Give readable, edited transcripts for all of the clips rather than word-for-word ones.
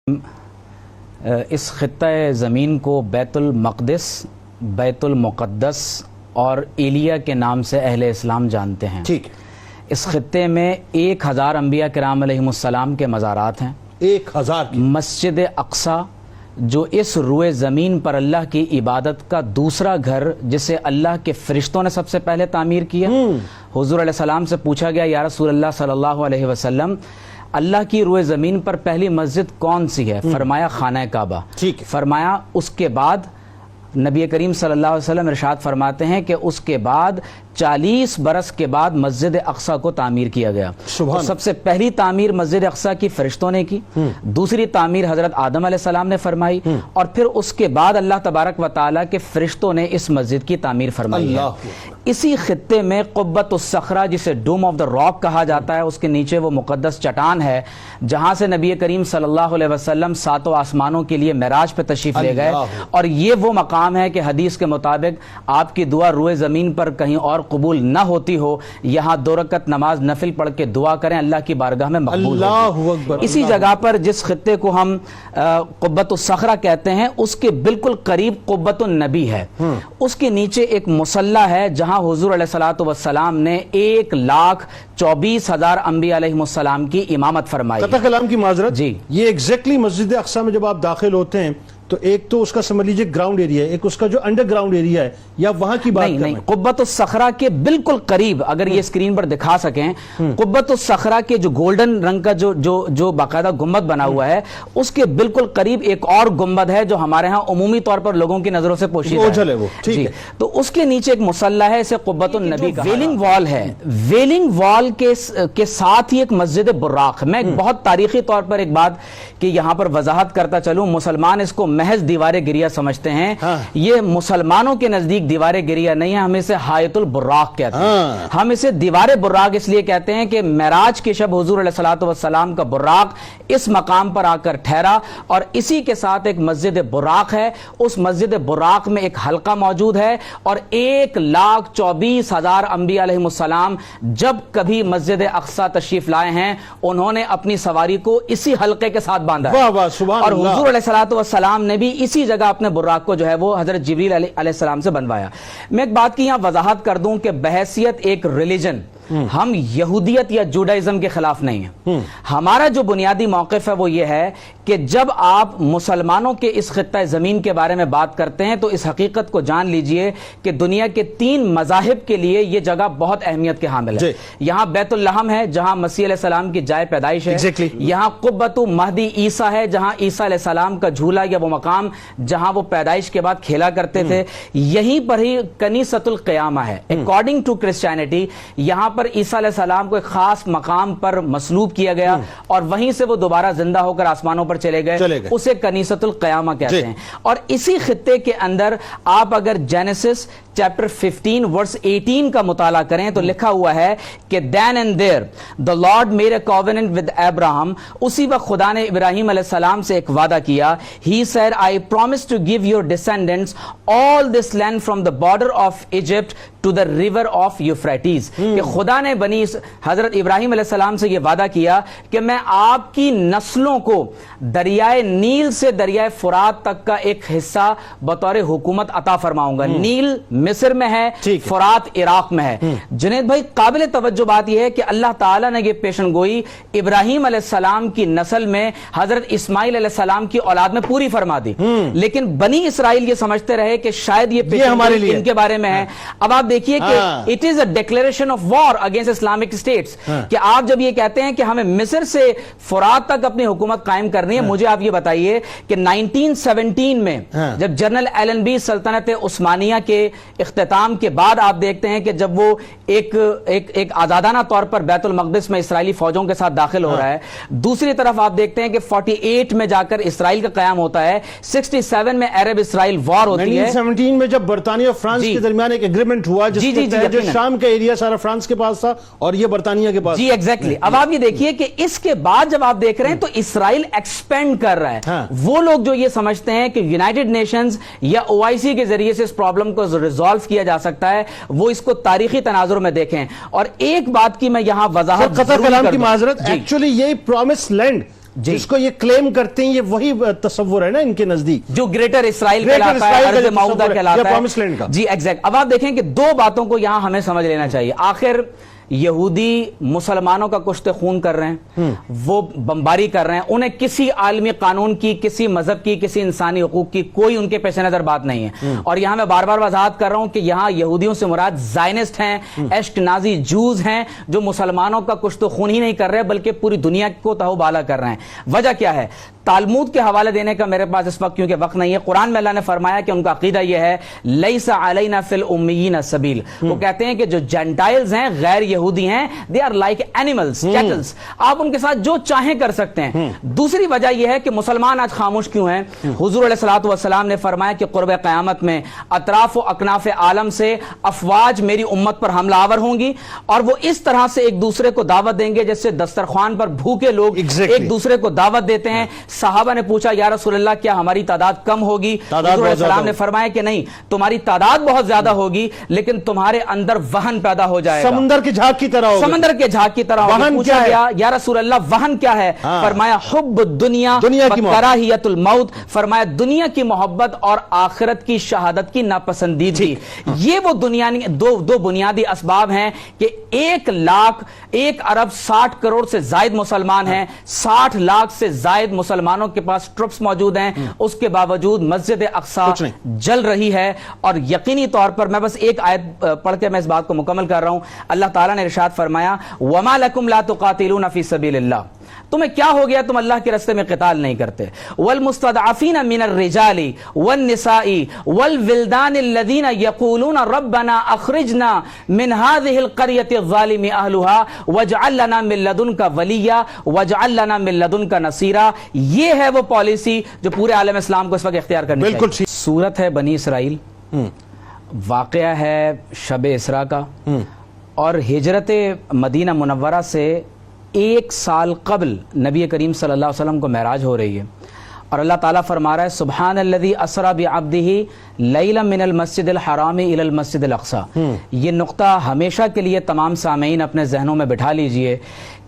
اس خطہ زمین کو بیت المقدس، بیت المقدس اور ایلیا کے نام سے اہل اسلام جانتے ہیں۔ ٹھیک۔ اس خطے میں 1000 انبیاء کرام علیہم السلام کے مزارات ہیں۔ 1000 کی مسجد اقصی جو اس روئے زمین پر اللہ کی عبادت کا دوسرا گھر، جسے اللہ کے فرشتوں نے سب سے پہلے تعمیر کیا۔ حضور علیہ السلام سے پوچھا گیا، یا رسول اللہ صلی اللہ علیہ وسلم، اللہ کی روئے زمین پر پہلی مسجد کون سی ہے؟ فرمایا خانہ کعبہ۔ فرمایا اس کے بعد نبی کریم صلی اللہ علیہ وسلم ارشاد فرماتے ہیں کہ اس کے بعد 40 برس کے بعد مسجد اقصی کو تعمیر کیا گیا۔ سب سے پہلی تعمیر مسجد اقصی کی فرشتوں نے کی، دوسری تعمیر حضرت آدم علیہ السلام نے فرمائی، اور پھر اس کے بعد اللہ تبارک و تعالیٰ کے فرشتوں نے اس مسجد کی تعمیر فرمائی ہے۔ اسی خطے میں قبۃ الصخرہ، جسے ڈوم آف دا راک کہا جاتا ہے، اس کے نیچے وہ مقدس چٹان ہے جہاں سے نبی کریم صلی اللہ علیہ وسلم 7 آسمانوں کے لیے معراج پہ تشریف لے گئے، اور یہ وہ مقام ہے کہ حدیث کے مطابق آپ کی دعا روئے زمین پر کہیں اور قبول نہ ہوتی ہو، یہاں 2 رکعت نماز نفل پڑھ کے دعا کریں، اللہ کی بارگاہ میں مقبول ہوگی۔ اسی جگہ پر جس خطے کو ہم قبۃ الصخرہ کہتے ہیں، اس کے بالکل قریب قبۃ النبی ہے۔ اس کے نیچے ایک مصلی ہے جہاں حضور علیہ السلام نے 1,24,000 انبیاء علیہ السلام کی امامت فرمائی۔ قطع کلام کی معذرت، جی، یہ ایگزیکٹلی مسجد اقصی میں جب آپ داخل ہوتے ہیں تو ایک تو اس کا سمجھ لیجیے گراؤنڈ ایریا ہے، ایک اس کا جو انڈر گراؤنڈ ایریا ہے، یا وہاں کی بات نہیں، قبۃ الصخرہ کے بالکل قریب، اگر یہ اسکرین پر دکھا سکیں، قبۃ الصخرہ کے جو گولڈن رنگ کا جو باقاعدہ گنبد بنا ہوا ہے، اس کے بالکل قریب ایک اور گنبد ہے جو ہمارے ہاں عمومی طور پر لوگوں کی نظروں سے پوشیدہ ہے، وہ ٹھیک ہے، تو اس کے نیچے ایک مصلی ہے، اسے قبۃ النبی کا ویلنگ وال ہے۔ ویلنگ وال کے ساتھ ہی ایک مسجد براق۔ میں بہت تاریخی طور پر ایک بات کہ یہاں پر وضاحت کرتا چلوں، مسلمان اس کو محض دیوار گریہ سمجھتے ہیں، یہ مسلمانوں کے نزدیک دیوار گریہ نہیں ہے، ہم اسے حائط البراق کہتے ہیں۔ ہم اسے دیوار براق اس لیے کہتے ہیں کہ معراج کے شب حضور علیہ السلام کا براق اس مقام پر آ کر ٹھہرا، اور اسی کے ساتھ ایک مسجد براق ہے۔ اس مسجد براق میں ایک حلقہ موجود ہے، اور 1,24,000 انبیاء علیہ السلام جب کبھی مسجد اقصی تشریف لائے ہیں، انہوں نے اپنی سواری کو اسی حلقے کے ساتھ باندھا ہے، اور حضور علیہ السلام نے بھی اسی جگہ اپنے براق کو جو ہے وہ حضرت جبریل علیہ السلام سے بنوایا۔ میں ایک بات کی یہاں وضاحت کر دوں کہ بحیثیت ایک ریلیجن ہم یہودیت یا جوڈائزم کے خلاف نہیں ہیں۔ ہمارا جو بنیادی موقف ہے وہ یہ ہے کہ جب آپ مسلمانوں کے اس خطہ زمین کے بارے میں بات کرتے ہیں تو اس حقیقت کو جان لیجئے کہ دنیا کے 3 مذاہب کے لیے یہ جگہ بہت اہمیت کے حامل ہے۔ یہاں بیت اللحم ہے جہاں مسیح علیہ السلام کی جائے پیدائش ہے، یہاں قبۃ مہدی عیسیٰ ہے جہاں عیسیٰ علیہ السلام کا جھولا یا وہ مقام جہاں وہ پیدائش کے بعد کھیلا کرتے تھے، یہیں پر ہی کنیسۃ القیامہ ہے۔ اکارڈنگ ٹو کرسچینٹی یہاں پر عیسیٰ علیہ السلام کو ایک خاص مقام پر مصلوب کیا گیا، اور وہیں سے وہ دوبارہ زندہ ہو کر آسمانوں پر چلے گئے، اسے کنیسۃ القیامہ کہتے ہیں۔ اور اسی خطے کے اندر آپ اگر جینیسس چیپٹر 15 ورس 18 کا مطالعہ کریں تو لکھا ہوا ہے کہ then and there the Lord made a covenant with Abraham۔ اسی وقت خدا نے ابراہیم علیہ السلام سے ایک وعدہ کیا، he said I promise to give your descendants all this land from the border of Egypt to the river of Euphrates۔ کہ خدا نے حضرت ابراہیم علیہ السلام سے یہ وعدہ کیا کہ میں آپ کی نسلوں کو دریائے نیل سے دریائے فرات تک کا ایک حصہ بطور حکومت عطا فرماؤں گا۔ نیل مصر میں ہے، فرات عراق میں ہے۔ جنید بھائی، قابل توجہ بات یہ ہے کہ اللہ تعالیٰ نے یہ پیشن گوئی ابراہیم علیہ السلام کی نسل میں حضرت اسماعیل علیہ السلام کی اولاد میں پوری فرما دی، لیکن بنی اسرائیل یہ سمجھتے رہے کہ شاید یہ پیشن گوئی ان کے بارے میں ہے۔ اب آپ دیکھیے کہ it is a declaration of war against Islamic states, کہ آپ جب یہ کہتے ہیں کہ ہمیں مصر سے فرات تک اپنی حکومت قائم کرنی ہے، مجھے آپ یہ بتائیے کہ 1917 میں جب جنرل ایلن بی سلطنت عثمانیہ کے اختتام کے بعد آپ دیکھتے ہیں کہ جب وہ ایک آزادانہ طور پر بیت المقدس میں اسرائیلی فوجوں کے ساتھ داخل ہو رہا ہے، دوسری طرف آپ دیکھتے ہیں کہ 48 میں جا کر اسرائیل کا قیام ہوتا ہے، 67 میں عرب اسرائیل وار ہوتی ہے، 1917 میں جب برطانیہ اور فرانس کے درمیان ایک اگریمنٹ ہوا جس کے تحت جو شام کا ایریا سارا فرانس کے پاس تھا اور یہ برطانیہ کے پاس۔ جی ایگزیکٹلی۔ اب آپ یہ دیکھیے کہ اس کے بعد جب آپ دیکھ رہے ہیں تو اسرائیل ایکسپینڈ کر رہا ہے۔ وہ لوگ جو یہ سمجھتے ہیں کہ یونائٹڈ نیشنز یا OIC کے ذریعے سے اس پرابلم کو ریزالو کیا جا سکتا ہے، وہ اس کو تاریخی تناظر میں دیکھیں۔ اور ایک بات کی میں یہاں وضاحت قطع کلام کی معذرت، ایکچولی یہ پرومس لینڈ جی. جس کو یہ کلیم کرتے ہیں یہ وہی تصور ہے نا ان کے نزدیک جو گریٹر اسرائیل کہلاتا ہے, ارض معوضہ کہلاتا ہے. جی ایگزیکٹ. اب آپ دیکھیں کہ دو باتوں کو یہاں ہمیں سمجھ لینا چاہیے. آخر یہودی مسلمانوں کا کشت خون کر رہے ہیں, وہ بمباری کر رہے ہیں, انہیں کسی عالمی قانون کی, کسی مذہب کی, کسی انسانی حقوق کی کوئی ان کے پیش نظر بات نہیں ہے. اور یہاں میں بار بار وضاحت کر رہا ہوں کہ یہاں یہودیوں سے مراد زائنسٹ ہیں, اشکنازی جوز ہیں, جو مسلمانوں کا کشت خون ہی نہیں کر رہے بلکہ پوری دنیا کو تہوبالا کر رہے ہیں. وجہ کیا ہے؟ تالمود کے حوالے دینے کا میرے پاس اس وقت کیونکہ وقت نہیں ہے. قرآن میں اللہ نے فرمایا کہ ان کا عقیدہ یہ ہے لیس علینا فی الامیین سبیل. وہ کہتے ہیں کہ جو جینٹائلز ہیں, غیر یہودی ہیں, they are like animals, cattles, آپ ان کے ساتھ جو چاہیں کر سکتے ہیں. دوسری وجہ یہ ہے کہ مسلمان آج خاموش کیوں ہیں؟ حضور علیہ الصلوۃ والسلام نے فرمایا کہ قرب قیامت میں اطراف و اکناف عالم سے افواج میری امت پر حملہ آور ہوں گی, اور وہ اس طرح سے ایک دوسرے کو دعوت دیں گے جیسے دسترخوان پر بھوکے لوگ ایک دوسرے کو دعوت دیتے ہیں. صحابہ نے پوچھا یا رسول اللہ کیا ہماری تعداد کم ہوگی؟ حضور علیہ السلام نے فرمایا کہ نہیں, تمہاری تعداد بہت زیادہ ہوگی لیکن تمہارے اندر وہن پیدا ہو جائے گا, سمندر کے جھاگ کی طرح ہوگا. سمندر کے جھاگ کی طرح ہوگا. پوچھا گیا یا رسول اللہ وہن کیا ہے؟ فرمایا حب الدنیا وکراہیت الموت. فرمایا دنیا کی محبت اور آخرت کی شہادت کی ناپسندیدگی. یہ وہ دو بنیادی اسباب ہیں کہ 1 ارب 60 کروڑ سے زائد مسلمان ہیں, 60 لاکھ سے زائد مسلمانوں کے پاس ٹرپس موجود ہیں, اس کے باوجود مسجد اقصی جل رہی ہے. اور یقینی طور پر میں بس ایک آیت پڑھ کے میں اس بات کو مکمل کر رہا ہوں. اللہ تعالیٰ نے ارشاد فرمایا وَمَا لَكُمْ لَا تُقَاتِلُونَ فِي سَبِيلِ اللَّهِ, تمہیں کیا ہو گیا تم اللہ کے راستے میں قتال نہیں کرتے. والمستضعفین من الرجال والنساء والولدان الذین یقولون ربنا اخرجنا من هذه القرية الظالم اهلها واجعل لنا من لدنك ولیا واجعل لنا من لدنك نصیرا. یہ ہے وہ پالیسی جو پورے عالم اسلام کو اس وقت اختیار کرنی چاہیے. سورت ہے بنی اسرائیل, واقعہ ہے شب اسراء کا, اور ہجرت مدینہ منورہ سے 1 سال قبل نبی کریم صلی اللہ علیہ وسلم کو معراج ہو رہی ہے. اور اللہ تعالیٰ فرما رہا ہے سبحان الذی اسری بعبدہ لیلا من المسجد الحرام الی المسجد الاقصی. یہ نقطہ ہمیشہ کے لیے تمام سامعین اپنے ذہنوں میں بٹھا لیجئے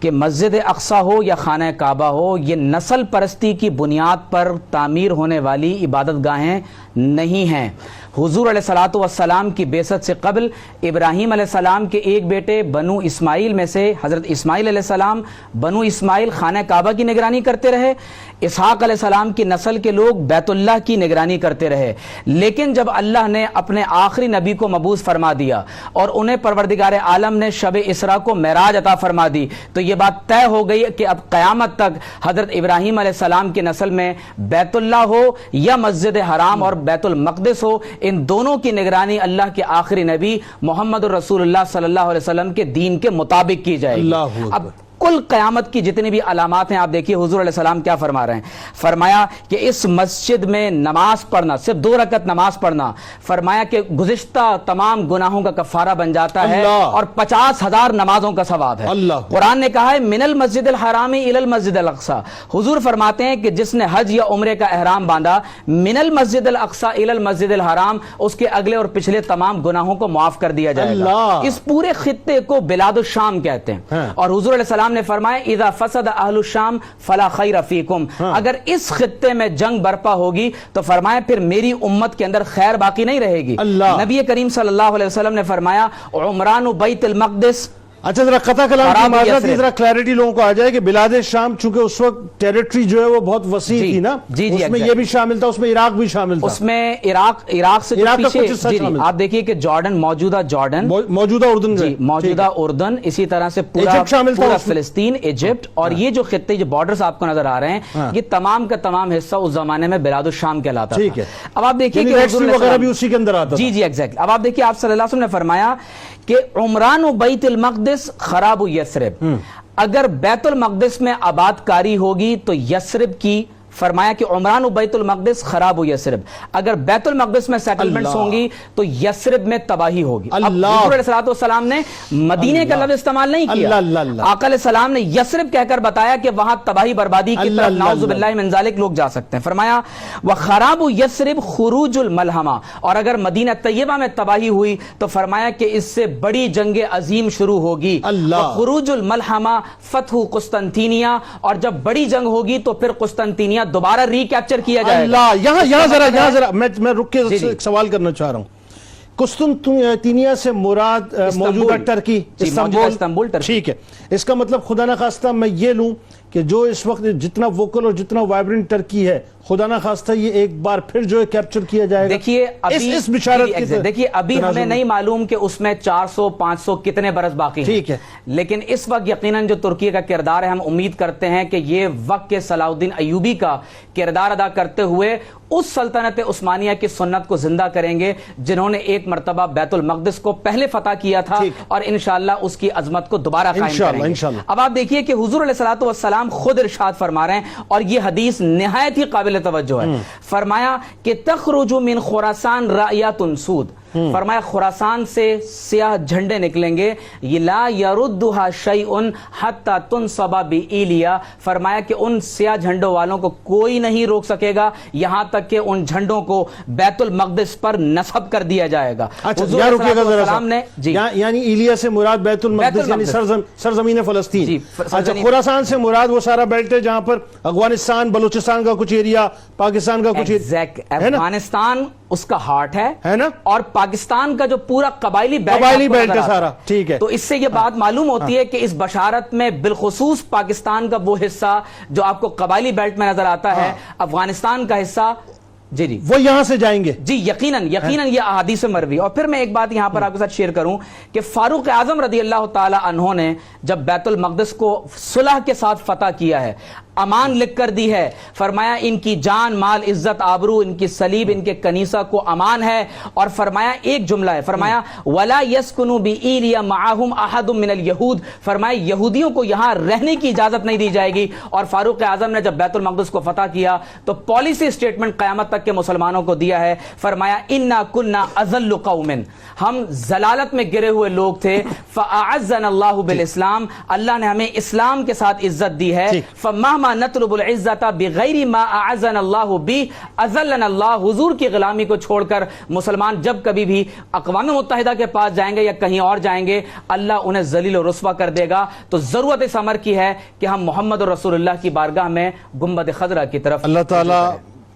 کہ مسجد اقصی ہو یا خانہ کعبہ ہو, یہ نسل پرستی کی بنیاد پر تعمیر ہونے والی عبادت گاہیں نہیں ہیں. حضور علیہ الصلوۃ والسلام کی بعثت سے قبل ابراہیم علیہ السلام کے ایک بیٹے بنو اسماعیل میں سے حضرت اسماعیل علیہ السلام, بنو اسماعیل خانہ کعبہ کی نگرانی کرتے رہے. اسحاق علیہ السلام کی نسل کے لوگ بیت اللہ کی نگرانی کرتے رہے. لیکن جب اللہ نے اپنے آخری نبی کو مبعوث فرما دیا اور انہیں پروردگار عالم نے شب اسراء کو معراج عطا فرما دی, تو یہ بات طے ہو گئی کہ اب قیامت تک حضرت ابراہیم علیہ السلام کی نسل میں بیت اللہ ہو یا مسجد حرام اور بیت المقدس ہو, ان دونوں کی نگرانی اللہ کے آخری نبی محمد رسول اللہ صلی اللہ علیہ وسلم کے دین کے مطابق کی جائے گی. اب کل قیامت کی جتنی بھی علامات ہیں آپ دیکھیے حضور علیہ السلام کیا فرما رہے ہیں. فرمایا کہ اس مسجد میں نماز پڑھنا, صرف 2 رکعت نماز پڑھنا, فرمایا کہ گزشتہ تمام گناہوں کا کفارہ بن جاتا ہے اور 50,000 نمازوں کا ثواب ہے. قرآن نے کہا ہے من المسجد الحرام الی المسجد الاقصی. حضور فرماتے ہیں کہ جس نے حج یا عمرے کا احرام باندھا من المسجد الاقصی الی المسجد الحرام, اس کے اگلے اور پچھلے تمام گناہوں کو معاف کر دیا جائے گا. اس پورے خطے کو بلاد الشام کہتے ہیں. اور حضور علیہ السلام نے فرمایا اذا فسد اہل الشام فلا خیر فیکم, اگر اس خطے میں جنگ برپا ہوگی تو فرمایا پھر میری امت کے اندر خیر باقی نہیں رہے گی. نبی کریم صلی اللہ علیہ وسلم نے فرمایا عمران بیت المقدس. اچھا ذرا قطع کلام کی معذرت, ذرا کلیئرٹی لوگوں کو آ جائے کہ بلاد شام چونکہ اس وقت ٹیریٹری جو ہے وہ بہت وسیع تھی نا, اس میں یہ بھی شامل تھا, اس میں عراق بھی شامل تھا. اس میں عراق سے پیچھے آپ دیکھیے کہ جارڈن, موجودہ اردن, اسی طرح سے پورا فلسطین, ایجپٹ, اور یہ جو خطے جو بارڈرز آپ کو نظر آ رہے ہیں یہ تمام کا تمام حصہ اس زمانے میں بلاد الشام کہلاتا تھا. اب آپ دیکھیے کہ اسی کے اندر آتا. جی ایگزیکٹ. اب آپ دیکھیے آپ صلی اللہ علیہ وسلم نے فرمایا کہ عمران بیت المقدس خراب یثرب, اگر بیت المقدس میں آباد کاری ہوگی تو یثرب کی فرمایا کہ عمران و بیت المقدس خراب و یسرب، اگر بیت المقدس میں سیٹلمنٹس ہوں گی تو یسرب میں تباہی ہوگی۔ اب حضور علیہ السلام نے مدینے کا لفظ استعمال نہیں کیا، آقا علیہ السلام نے یسرب کہہ کر بتایا کہ وہاں تباہی بربادی کی طرف نعوذ باللہ من ذالک لوگ جا سکتے ہیں۔ فرمایا وَخَرَابُ یسرب خروج الملحمہ، اور اگر مدینہ طیبہ میں تباہی ہوئی تو فرمایا کہ اس سے بڑی جنگ عظیم شروع ہوگی، خروج الملحمہ فتح قسطنطینیہ، اور جب بڑی جنگ ہوگی تو پھر قسطنطینیہ دوبارہ ری کیپچر کیا جائے گا۔ یہاں ذرا میں رک کے ایک سوال کرنا چاہ رہا ہوں، قسطنطینیہ سے مراد موجودہ ٹرکی، استنبول ٹرکی، ٹھیک ہے، اس کا مطلب خدا نخواستہ میں یہ لوں کہ جو اس وقت جتنا ووکل اور جتنا وائبرنٹ ٹرکی ہے، خدا نخواستہ یہ ایک بار پھر جو ہے کیپچر کیا جائے گا۔ دیکھیے اس بشارت کی دیکھیے ابھی ہمیں نہیں معلوم کہ اس میں 400 500 کتنے برس باقی ہیں، ٹھیک ہے، لیکن اس وقت یقیناً جو ترکی کا کردار ہے، ہم امید کرتے ہیں کہ یہ وقت کے صلاح الدین ایوبی کا کردار ادا کرتے ہوئے اس سلطنت عثمانیہ کی سنت کو زندہ کریں گے جنہوں نے ایک مرتبہ بیت المقدس کو پہلے فتح کیا تھا، اور انشاءاللہ اس کی عظمت کو دوبارہ قائم کریں گے۔ اب آپ دیکھیے کہ حضور علیہ السلام خود ارشاد فرما رہے ہیں، اور یہ حدیث نہایت ہی قابل توجہ ہے، فرمایا کہ تخرج من خراسان رایات سود، فرمایا خراسان سے سیاہ جھنڈے نکلیں گے، لا یردها شیء حتی تنصب بایلیا، فرمایا کہ ان سیاہ جھنڈوں والوں کو کوئی نہیں روک سکے گا یہاں تک کہ ان جھنڈوں کو بیت المقدس پر نصب کر دیا جائے گا۔ یعنی ایلیا سے مراد بیت المقدس یعنی سرزمین فلسطین، اچھا خراسان سے مراد وہ سارا بیلٹ ہے جہاں پر افغانستان بلوچستان کا کچھ ایریا، پاکستان کا کچھ ایریا، افغانستان اس کا ہارٹ ہے نا، اور پاکستان کا جو پورا قبائلی بیلٹ ہے سارا، ٹھیک ہے، تو اس سے یہ بات معلوم ہوتی ہے کہ اس بشارت میں بالخصوص پاکستان کا وہ حصہ جو آپ کو قبائلی بیلٹ میں نظر آتا ہے، افغانستان کا حصہ، جی وہ یہاں سے جائیں گے، جی یقیناً یہ احادیث مروی۔ اور پھر میں ایک بات یہاں پر آپ کے ساتھ شیئر کروں کہ فاروق اعظم رضی اللہ تعالی عنہ نے جب بیت المقدس کو صلح کے ساتھ فتح کیا ہے، امان لکھ کر دی ہے، فرمایا ان کی جان مال عزت آبرو، ان کی صلیب ان کے کنیسہ کو امان ہے، اور فرمایا ایک جملہ ہے، فرمایا وَلَا يَسْكُنُ بِإِيلِيَ مَعَهُمْ أَحَدٌ مِّنَ الْيَهُودِ، فرمایا یہودیوں کو یہاں رہنے کی اجازت نہیں دی جائے گی۔ اور فاروق اعظم نے جب بیت المقدس کو فتح کیا تو پالیسی اسٹیٹمنٹ قیامت تک کے مسلمانوں کو دیا ہے، فرمایا اِنَّا كُنَّا أَذَلُّ قَوْمٍ، ہم ضلالت میں گرے ہوئے لوگ تھے، فَأَعَزَّنَا اللَّهُ بِالْإِسْلَامِ، اللہ نے ہمیں اسلام کے ساتھ عزت دی ہے، فَمَهْمَا نطلب العزت بغیر ما اعزنا اللہ بی اذلنا اللہ، حضور کی غلامی کو چھوڑ کر مسلمان جب کبھی بھی اقوام متحدہ کے پاس جائیں گے یا کہیں اور جائیں گے، اللہ انہیں ذلیل و رسوا کر دے گا۔ تو ضرورت اس امر کی ہے کہ ہم محمد رسول اللہ کی بارگاہ میں گنبد خضرا کی طرف اللہ تعالیٰ